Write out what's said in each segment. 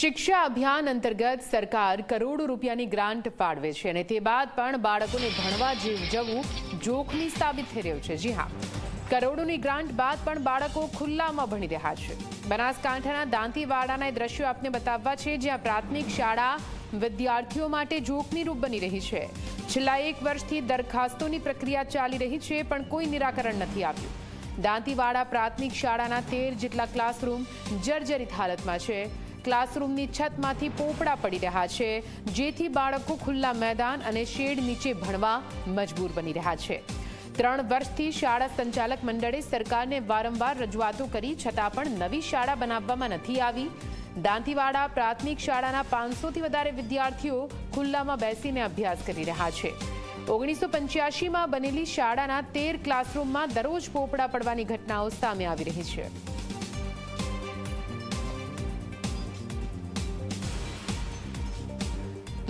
શિક્ષા અભિયાન અંતર્ગત સરકાર કરોડો રૂપિયાની ગ્રાન્ટ ફાળવે છે અને તે બાદ પણ બાળકોને ભણવા જવું જોખમી સાબિત થઈ રહ્યું છે। જી હા, કરોડોની ગ્રાન્ટ બાદ પણ બાળકો ખુલ્લામાં ભણી રહ્યા છે। બનાસકાંઠાના દાંતીવાડાના દ્રશ્યો આપને બતાવવા છે, જ્યાં પ્રાથમિક શાળા વિદ્યાર્થીઓ માટે જોખમીરૂપ બની રહી છે। છેલ્લા 1 વર્ષથી દરખાસ્તોની પ્રક્રિયા ચાલી રહી છે, પણ કોઈ નિરાકરણ નથી આવ્યું। દાંતીવાડા પ્રાથમિક શાળાના 13 જેટલા ક્લાસરૂમ જર્જરિત હાલતમાં છે। ક્લાસરૂમની છતમાંથી પોપડા પડી રહ્યા છે, જેથી બાળકો ખુલ્લા મેદાન અને શેડ નીચે ભણવા મજબૂર બની રહ્યા છે। 3 વર્ષથી શાળા સંચાલક મંડળે સરકારને વારંવાર રજૂઆતો કરી, છતાં પણ નવી શાળા બનાવવામાં નથી આવી। દાંતીવાડા પ્રાથમિક શાળાના 500થી વધારે વિદ્યાર્થીઓ ખુલ્લામાં બેસીને અભ્યાસ કરી રહ્યા છે। 1985માં બનેલી શાળાના 13 ક્લાસરૂમમાં દરરોજ પોપડા પડવાની ઘટનાઓ સામે આવી રહી છે।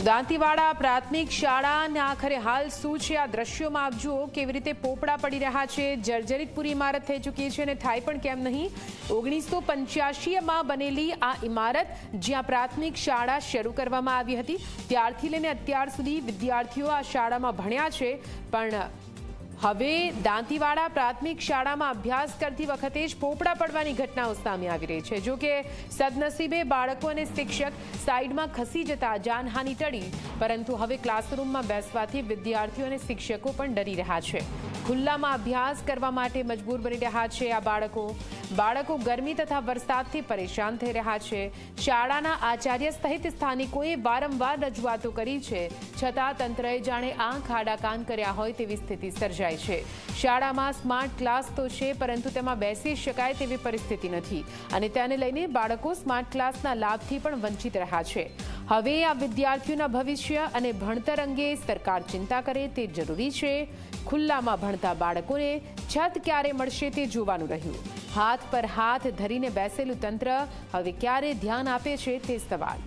દાંતીવાડા પ્રાથમિક શાળાના આખરે હાલ શું છે, આ દ્રશ્યોમાં આપ જુઓ કેવી રીતે પોપડા પડી રહ્યા છે। જર્જરિત પૂરી ઇમારત થઈ ચૂકી છે અને થાય પણ કેમ નહીં। 1985માં બનેલી આ ઇમારત, જ્યાં પ્રાથમિક શાળા શરૂ કરવામાં આવી હતી, ત્યારથી લઈને અત્યાર સુધી વિદ્યાર્થીઓ આ શાળામાં ભણ્યા છે, પણ હવે દાંતીવાડા પ્રાથમિક શાળામાં અભ્યાસ કરતી વખતે જ પોપડા પડવાની ઘટનાઓ સામે આવી રહી છે। જો કે સદનસીબે બાળકો અને શિક્ષક સાઈડમાં ખસી જતા જાનહાનિ ટળી, પરંતુ હવે ક્લાસરૂમમાં બેસવાથી વિદ્યાર્થીઓ અને શિક્ષકો પણ ડરી રહ્યા છે। ખુલ્લામાં અભ્યાસ કરવા માટે મજબૂર બની રહ્યા છે આ બાળકો ગરમી તથા વરસાદથી પરેશાન થઈ રહ્યા છે। શાળાના આચાર્ય સહિત સ્થાનિકોએ વારંવાર રજૂઆતો કરી છે, છતાં તંત્રએ જાણે આંખ આડા કાન કર્યા હોય તેવી સ્થિતિ સર્જાઈ છે। શાળામાં સ્માર્ટ ક્લાસ તો છે, પરંતુ તેમાં બેસી શકાય તેવી પરિસ્થિતિ નથી અને તેને લઈને બાળકો સ્માર્ટ ક્લાસના લાભથી પણ વંચિત રહ્યા છે। હવે આ વિદ્યાર્થીઓના ભવિષ્ય અને ભણતર અંગે સરકાર ચિંતા કરે તે જરૂરી છે। ખુલ્લામાં ભણતા બાળકોને છત ક્યારે મળશે તે જોવાનું રહ્યું। હાથ પર હાથ ધરીને બેસેલું તંત્ર હવે ક્યારે ધ્યાન આપે છે તે સવાલ।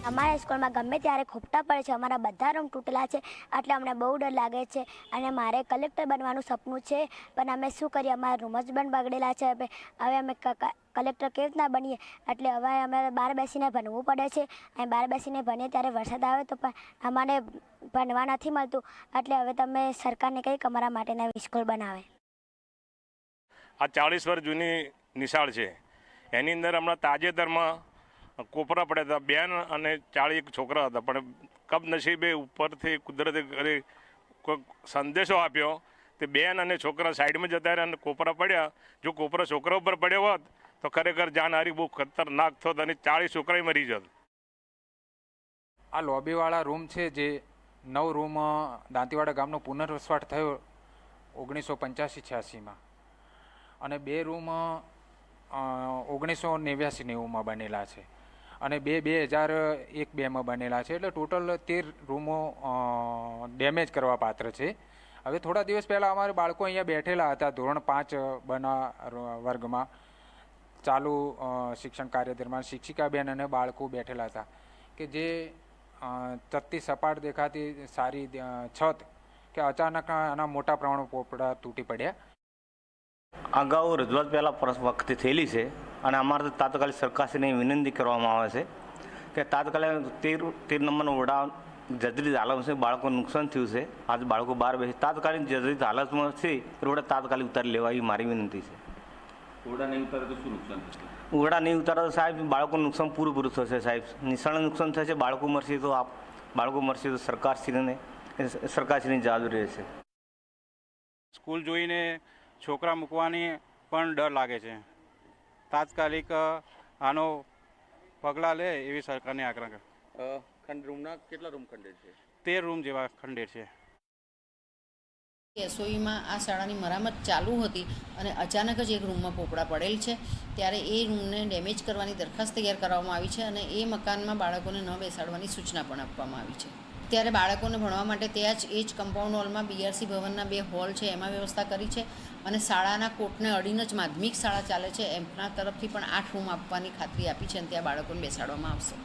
અમારા સ્કૂલમાં ગમે ત્યારે ખોપટા પડે છે, અમારા બધા રૂમ તૂટેલા છે, એટલે અમને બહુ ડર લાગે છે અને મારે કલેક્ટર બનવાનું સપનું છે, પણ અમે શું કરીએ, અમારા રૂમ જ પણ બગડેલા છે। હવે અમે કલેક્ટર કેવી રીતના બનીએ, એટલે હવે અમે બહાર બેસીને ભણવું પડે છે અને બહાર બેસીને ભણીએ ત્યારે વરસાદ આવે તો પણ અમને ભણવા નથી મળતું, એટલે હવે તમે સરકારને કહી કે અમારા માટે નવી સ્કૂલ બનાવે। આ 40 વર્ષ જૂની નિશાળ છે, એની અંદર હમણાં તાજેતરમાં કોપરા પડ્યા હતા। બેન અને 41 છોકરા હતા, પણ કમનસીબે ઉપરથી કુદરતે કોઈ સંદેશો આપ્યો તે બેન અને છોકરા સાઈડમાં જતા રહ્યા અને કોપરા પડ્યા। જો કોપરા છોકરા ઉપર પડ્યો હોત તો ખરેખર જાનહારી બહુ ખતરનાક થોત અને 40 છોકરા મરી જત। આ લોબીવાળા રૂમ છે, જે 9 રૂમ દાંતીવાડા ગામનો પુનર્વસવાટ થયો 1985-86માં અને 2 રૂમ 1989-90માં બનેલા છે અને 2001-2માં બનેલા છે, એટલે ટોટલ 13 રૂમો ડેમેજ કરવા પાત્ર છે। હવે થોડા દિવસ પહેલાં અમારે બાળકો અહીંયા બેઠેલા હતા ધોરણ 5 વર્ગમાં, ચાલુ શિક્ષણ કાર્ય દરમિયાન શિક્ષિકાબેન અને બાળકો બેઠેલા હતા કે જે ચત્તી સપાટ દેખાતી સારી છત કે અચાનક આના મોટા પ્રમાણમાં પોપડા તૂટી પડ્યા। અગાઉ રજૂઆત પહેલાં વખતે થયેલી છે અને અમારે તાત્કાલિક સરકારશ્રીને વિનંતી કરવામાં આવે છે કે તાત્કાલિક 13 નંબરનો ઓરડા જર્જરિત હાલત છે, બાળકોને નુકસાન થયું છે। આજે બાળકો બહાર બેસી તાત્કાલિક જર્જરિત હાલતમાં છે, ઓરડા તાત્કાલિક ઉતારી લેવા એ મારી વિનંતી છે। ઓરડા નહીં ઉતારે તો શું નુકસાન થશે? ઓરડા નહીં ઉતારે તો સાહેબ બાળકોનું નુકસાન પૂરું થશે સાહેબ। નિશાળને નુકસાન થશે, બાળકો મરશે તો સરકારશ્રીની જવાબદારી રહેશે। સ્કૂલ જોઈને છોકરા મૂકવાની પણ ડર લાગે છે। તાત્કાલિક આનો પગલાં લે એવી સરકારની આગ્રહ કરે। રૂમના કેટલા રૂમ ખંડેર છે? 13 રૂમ જેવા ખંડેર છે। એસઓઈમાં આ શાળાની મરામત ચાલુ હતી અને અચાનક જ એક રૂમમાં પોપડા પડેલ છે, ત્યારે એ રૂમને ડેમેજ કરવાની દરખાસ્ત તૈયાર કરવામાં આવી છે અને એ મકાનમાં બાળકોને ન બેસાડવાની સૂચના પણ આપવામાં આવી છે। ત્યારે બાળકોને ભણવા માટે ત્યાં જ એ જ કમ્પાઉન્ડ હોલમાં બીઆરસી ભવનના 2 હોલ છે, એમાં વ્યવસ્થા કરી છે અને શાળાના કોર્ટને અડીને જ માધ્યમિક શાળા ચાલે છે, એમના તરફથી પણ 8 રૂમ આપવાની ખાતરી આપી છે અને ત્યાં બાળકોને બેસાડવામાં આવશે।